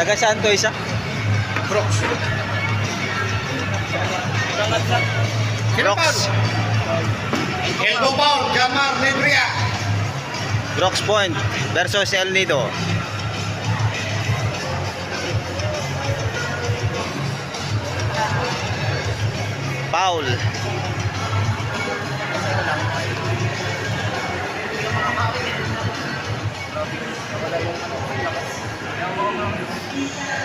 Taga saan to isa? Brooks. Brooks. Elbow Paul, Jamar Nedria. Brooks Point versus El Nido. Paul.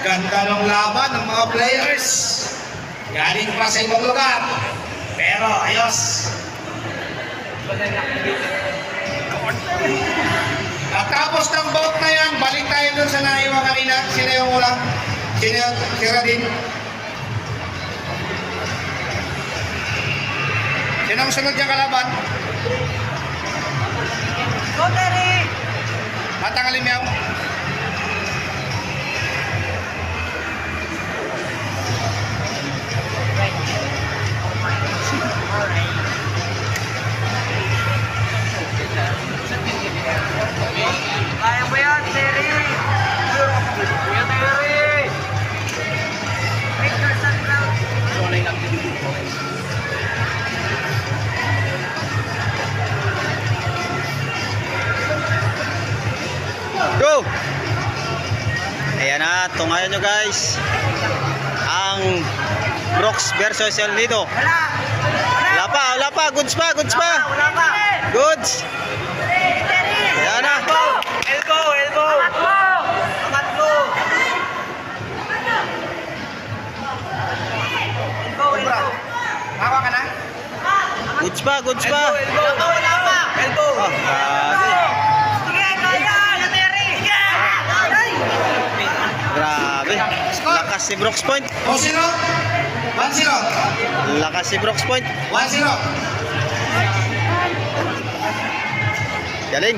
Ganda ng laban ng mga players. Galing pa sa ibang lugar. Pero ayos. At tapos ng bout na yan, balik tayo dun sa naiwa kanina. Sino yung ulang? Sino yung sira din? Sino ang sunod niyang kalaban? Go, Terry! Matang Alimyaw. Kaya mo yan, Terry! Kuya Terry! Victor Sandow! Go! Ayan na, tungayan nyo guys. Ang Brooks versus El Nido. Wala! Wala pa, goods pa. Wala pa! Goods. Terry! Ayan na. Elbow! Angat mo! Elbow! Hawa ka na? Goods pa. Elbow! Wala pa! Elbow! Oh, grabe. Sige, kaya! Kuya Terry! Ay! Grabe. Lakas si Brooks Point. 2-0. 1-0. Lakas si Brooks Point. 1-0. Galing.